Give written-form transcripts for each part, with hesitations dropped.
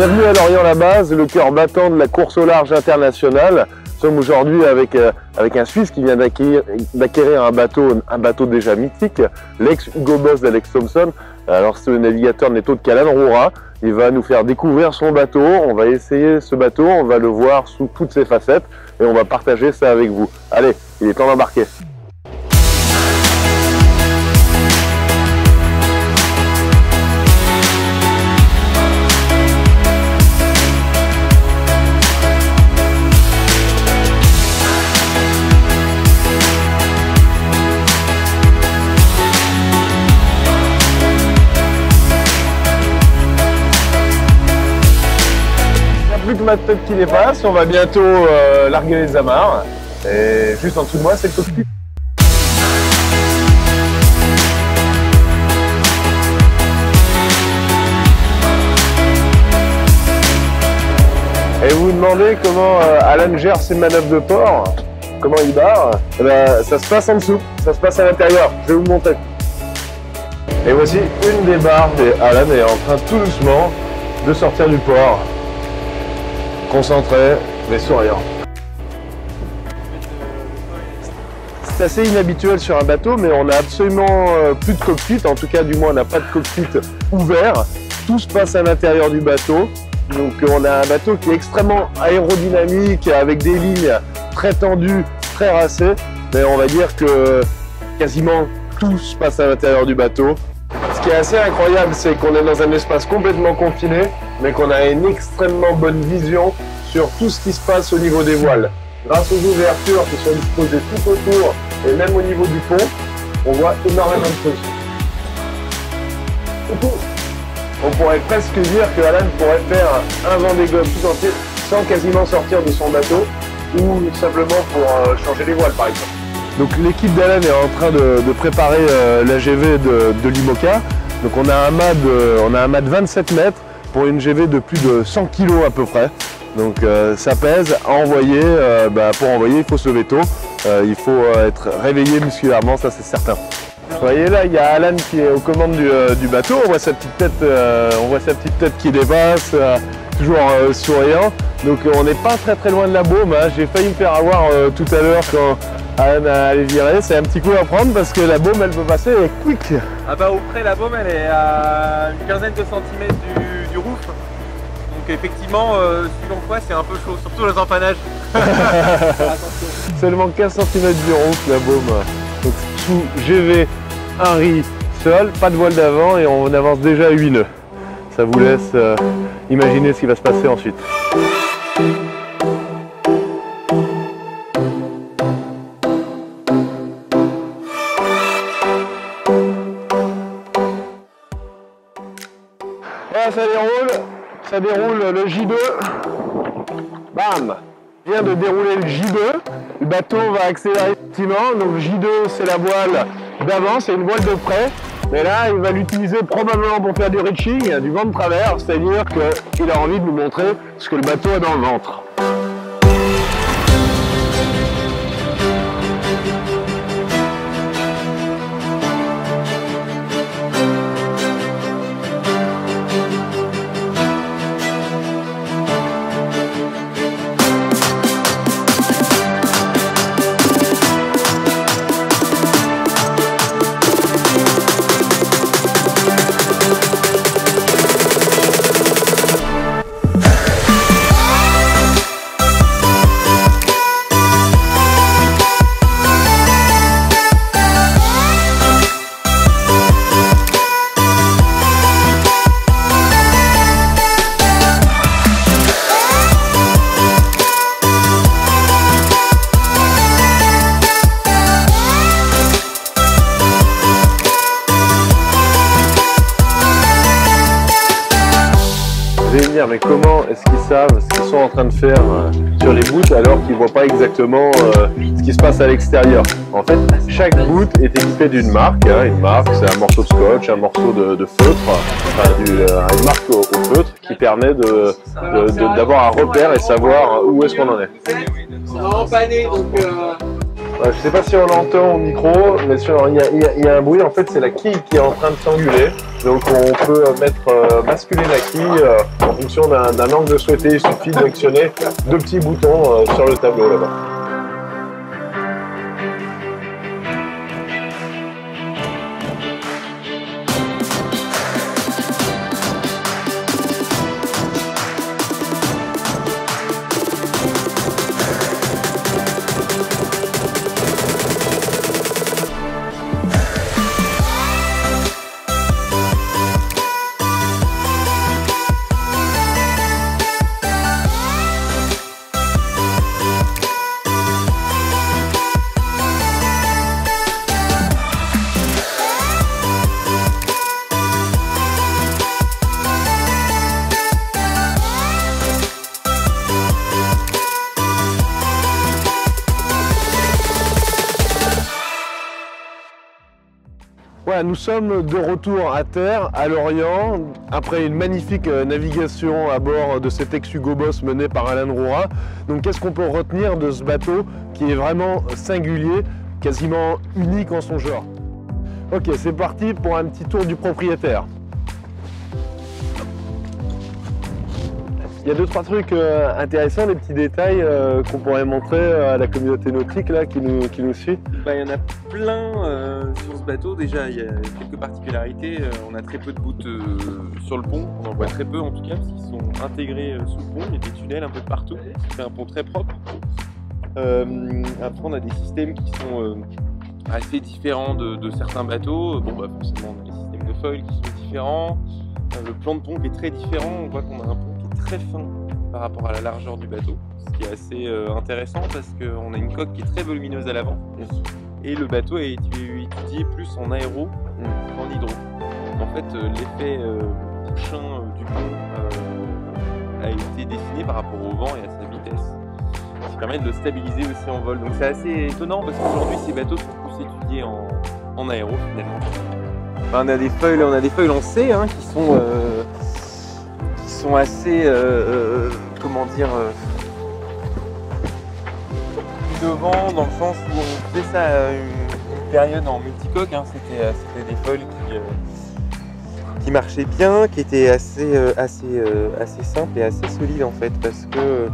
Bienvenue à Lorient-la-Base, le cœur battant de la course au large internationale. Nous sommes aujourd'hui avec un Suisse qui vient d'acquérir un bateau déjà mythique, l'ex-Hugo Boss d'Alex Thomson. Alors ce navigateur n'est autre qu'Alan Roura. Il va nous faire découvrir son bateau, on va essayer ce bateau, on va le voir sous toutes ses facettes et on va partager ça avec vous. Allez, il est temps d'embarquer. Plus que ma tête qui dépasse, on va bientôt larguer les amarres. Et juste en dessous de moi, c'est le cockpit. Et vous vous demandez comment Alan gère ses manœuvres de port, comment il barre, eh ben, ça se passe en dessous, ça se passe à l'intérieur. Je vais vous montrer. Et voici une des barres et Alan est en train tout doucement de sortir du port. Concentré, mais souriant. C'est assez inhabituel sur un bateau, mais on n'a absolument plus de cockpit, en tout cas du moins on n'a pas de cockpit ouvert. Tout se passe à l'intérieur du bateau. Donc on a un bateau qui est extrêmement aérodynamique, avec des lignes très tendues, très racées. Mais on va dire que quasiment tout se passe à l'intérieur du bateau. Ce qui est assez incroyable, c'est qu'on est dans un espace complètement confiné, mais qu'on a une extrêmement bonne vision sur tout ce qui se passe au niveau des voiles. Grâce aux ouvertures qui sont disposées tout autour et même au niveau du pont, on voit énormément de choses. On pourrait presque dire que Alan pourrait faire un Vendée Globe tout entier sans quasiment sortir de son bateau ou simplement pour changer les voiles par exemple. Donc l'équipe d'Alan est en train de préparer l'AGV de l'IMOCA. Donc on a un mât de 27 mètres pour une GV de plus de 100 kg à peu près. Donc ça pèse à envoyer. Pour envoyer, il faut se lever tôt. Il faut être réveillé musculairement, ça c'est certain. Vous voyez là, il y a Alan qui est aux commandes du bateau. On voit sa petite tête, qui dépasse, toujours souriant. Donc on n'est pas très loin de la baume. Hein. J'ai failli me faire avoir tout à l'heure quand Alan allait virer. C'est un petit coup à prendre parce que la baume elle peut passer quick. Ah bah auprès la baume elle est à une quinzaine de centimètres du roof. Donc effectivement, suivant quoi c'est un peu chaud, surtout les empannages. Seulement 15 cm du roof la baume. Donc sous GV, un riz seul, pas de voile d'avant et on avance déjà à 8 nœuds. Ça vous laisse imaginer ce qui va se passer ensuite. Voilà, ça déroule le J2. Bam! Vient de dérouler le J2. Le bateau va accélérer effectivement. Donc J2 c'est la voile d'avant, c'est une voile de près. Mais là il va l'utiliser probablement pour faire du reaching, du vent de travers, c'est-à-dire qu'il a envie de nous montrer ce que le bateau a dans le ventre. Vous allez me dire, mais comment est-ce qu'ils savent ce qu'ils sont en train de faire sur les boots alors qu'ils ne voient pas exactement ce qui se passe à l'extérieur? En fait, chaque boot est équipé d'une marque. Hein. Une marque, c'est un morceau de scotch, un morceau de feutre, enfin, une marque au feutre qui permet d'avoir un repère et savoir où est-ce qu'on en est. On a empanné, donc Je sais pas si on l'entend au micro, mais il y a un bruit. En fait, c'est la quille qui est en train de s'enguler. Donc on peut basculer la quille en fonction d'un angle souhaité. Il suffit d'actionner 2 petits boutons sur le tableau là-bas. Voilà, nous sommes de retour à terre, à Lorient, après une magnifique navigation à bord de cet ex-Hugo Boss mené par Alain de Roura. Donc qu'est-ce qu'on peut retenir de ce bateau qui est vraiment singulier, quasiment unique en son genre? Ok, c'est parti pour un petit tour du propriétaire. Il y a 2-3 trucs intéressants, des petits détails qu'on pourrait montrer à la communauté nautique là, qui nous suit. Il y en a plein sur ce bateau. Déjà, il y a quelques particularités. On a très peu de bouts sur le pont. On en voit très peu en tout cas, parce qu'ils sont intégrés sous le pont. Il y a des tunnels un peu de partout. C'est un pont très propre. Après, on a des systèmes qui sont assez différents de certains bateaux. Forcément, on a des systèmes de foil qui sont différents. Le plan de pont qui est très différent. On voit qu'on a un pont très fin par rapport à la largeur du bateau, ce qui est assez intéressant parce qu'on a une coque qui est très volumineuse à l'avant et le bateau est étudié plus en aéro qu'en hydro. Donc en fait l'effet bouchin du pont a été dessiné par rapport au vent et à sa vitesse, ce qui permet de le stabiliser aussi en vol. Donc c'est assez étonnant parce qu'aujourd'hui ces bateaux sont plus étudiés en aéro finalement. On a des feuilles en C qui sont assez, comment dire, innovants dans le sens où on faisait ça à une période en multicoque. C'était des foils qui marchaient bien, qui étaient assez simples et assez solides en fait, parce que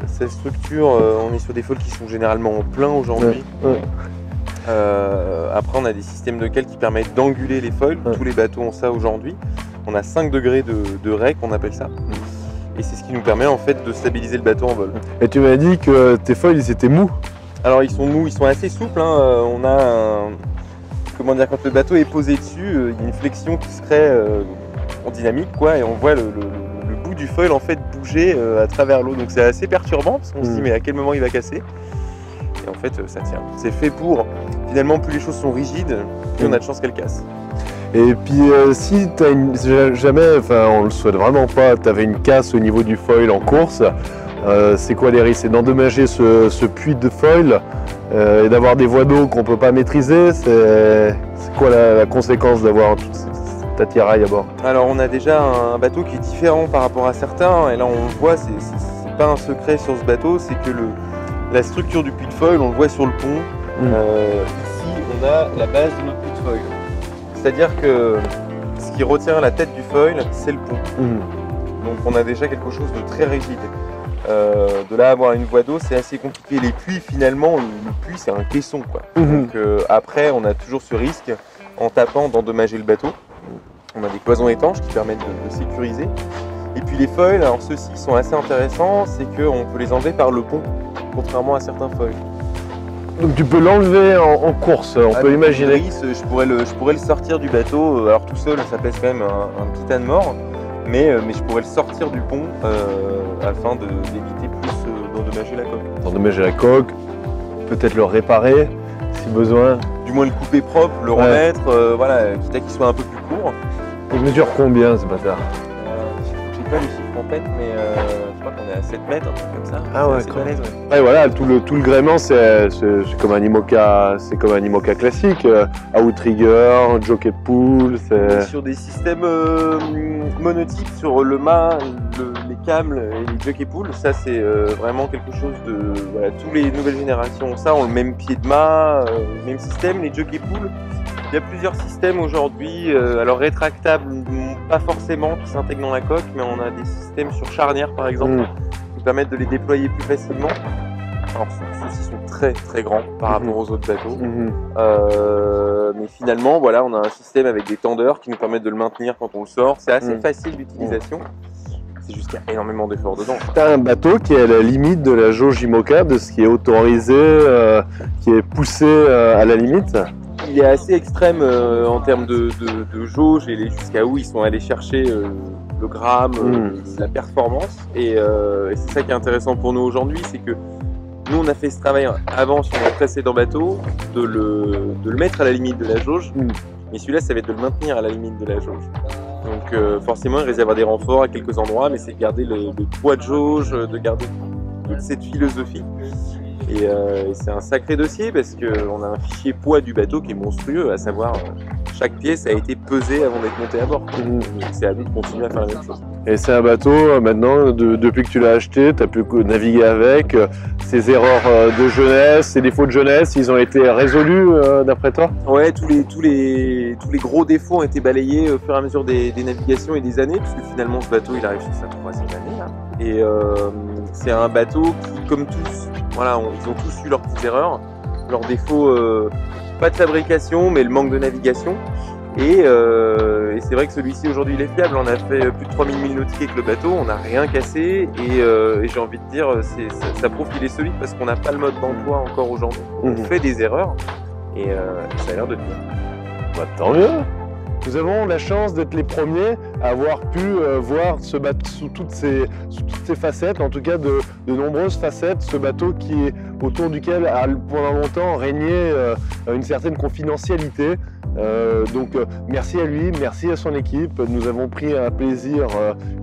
cette structure, on est sur des foils qui sont généralement en plein aujourd'hui. Ouais. Après, on a des systèmes de cale qui permettent d'anguler les foils. Tous les bateaux ont ça aujourd'hui. On a 5 degrés de rec, on appelle ça. Et c'est ce qui nous permet en fait de stabiliser le bateau en vol. Et tu m'as dit que tes foils ils étaient mous? Alors ils sont mous, ils sont assez souples. On a comment dire, quand le bateau est posé dessus, il y a une flexion qui se crée en dynamique, quoi, et on voit le bout du foil en fait bouger à travers l'eau. Donc c'est assez perturbant parce qu'on se dit mais à quel moment il va casser? Et en fait ça tient. C'est fait pour, finalement, plus les choses sont rigides, plus on a de chances qu'elles cassent. Et puis si tu as jamais, enfin on le souhaite vraiment pas, tu avais une casse au niveau du foil en course, c'est quoi les risques? C'est d'endommager ce puits de foil et d'avoir des voies d'eau qu'on peut pas maîtriser. C'est quoi la conséquence d'avoir toute cette attirail à bord? Alors on a déjà un bateau qui est différent par rapport à certains, et là on le voit, c'est pas un secret sur ce bateau, c'est que la structure du puits de foil, on le voit sur le pont. Ici on a la base de notre puits de foil. C'est-à-dire que ce qui retient la tête du foil, c'est le pont. Donc on a déjà quelque chose de très rigide. De là à avoir une voie d'eau, c'est assez compliqué. Les puits, finalement, le puits c'est un caisson, quoi. Donc après, on a toujours ce risque, en tapant, d'endommager le bateau. On a des cloisons étanches qui permettent de sécuriser. Et puis les foils, alors ceux-ci sont assez intéressants, c'est qu'on peut les enlever par le pont, contrairement à certains foils. Donc tu peux l'enlever en course, on peut imaginer. Je pourrais le sortir du bateau, alors tout seul ça pèse quand même un petit tas de mort, mais je pourrais le sortir du pont afin d'éviter plus d'endommager la coque. D'endommager la coque, peut-être le réparer si besoin. Du moins le couper propre, le remettre, voilà, quitte à qu'il soit un peu plus court. Il mesure combien ce bâtard? Je sais pas les chiffres en tête, mais je crois qu'on est à 7 mètres, un truc comme ça. Ah ouais, quand même. Ouais, voilà, tout le gréement, c'est comme un IMOCA, classique. Outrigger, jockey pool. Sur des systèmes monotypes, sur le mât, les cam et les jockey pool, ça c'est vraiment quelque chose de... Voilà, tous les nouvelles générations ont ça, ont le même pied de mât, le même système. Les jockey pool, il y a plusieurs systèmes aujourd'hui, alors rétractables, pas forcément, qui s'intègrent dans la coque, mais on a des systèmes sur charnière par exemple, qui permettent de les déployer plus facilement. Alors ceux-ci sont très très grands par rapport aux autres bateaux, mais finalement voilà, on a un système avec des tendeurs qui nous permettent de le maintenir quand on le sort. C'est assez facile d'utilisation, c'est juste qu'il y a énormément d'efforts dedans. T'as un bateau qui est à la limite de la jauge IMOCA, de ce qui est autorisé, qui est poussé à la limite. Il est assez extrême en termes de jauge et jusqu'à où ils sont allés chercher le gramme, la performance, et c'est ça qui est intéressant pour nous aujourd'hui, c'est que nous, on a fait ce travail avant sur notre précédent bateau, de le mettre à la limite de la jauge, mais celui-là, ça va être de le maintenir à la limite de la jauge. Donc forcément, il risque d'y avoir des renforts à quelques endroits, mais c'est de garder le poids de jauge, de garder toute cette philosophie. Et c'est un sacré dossier parce qu'on a un fichier poids du bateau qui est monstrueux, à savoir chaque pièce a été pesée avant d'être montée à bord. Donc c'est à nous de continuer à faire la même chose. Et c'est un bateau, maintenant, depuis que tu l'as acheté, tu as pu naviguer avec. Ces erreurs de jeunesse, ces défauts de jeunesse, ils ont été résolus d'après toi? Ouais, tous les gros défauts ont été balayés au fur et à mesure des navigations et des années, puisque finalement ce bateau il arrive sur sa 3e année. Là. Et c'est un bateau qui, comme tous, voilà, ils ont tous eu leurs petites erreurs, leurs défauts, pas de fabrication, mais le manque de navigation. Et c'est vrai que celui-ci aujourd'hui il est fiable, on a fait plus de 3000 milles nautiques avec le bateau, on n'a rien cassé et j'ai envie de dire ça prouve qu'il est solide parce qu'on n'a pas le mode d'emploi encore aujourd'hui. On fait des erreurs et ça a l'air de tenir. Bah, tant mieux. Nous avons la chance d'être les premiers à avoir pu voir ce bateau sous toutes ses facettes, en tout cas de nombreuses facettes, ce bateau qui est autour duquel a pendant longtemps régné une certaine confidentialité. Donc merci à lui, merci à son équipe. Nous avons pris un plaisir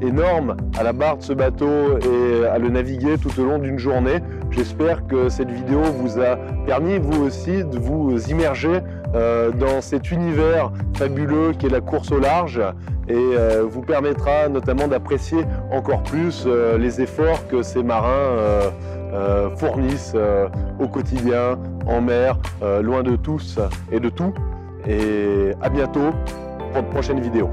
énorme à la barre de ce bateau et à le naviguer tout au long d'une journée. J'espère que cette vidéo vous a permis vous aussi de vous immerger dans cet univers fabuleux qu'est la course au large et vous permettra notamment d'apprécier encore plus les efforts que ces marins fournissent au quotidien, en mer, loin de tous et de tout. Et à bientôt pour de prochaines vidéos.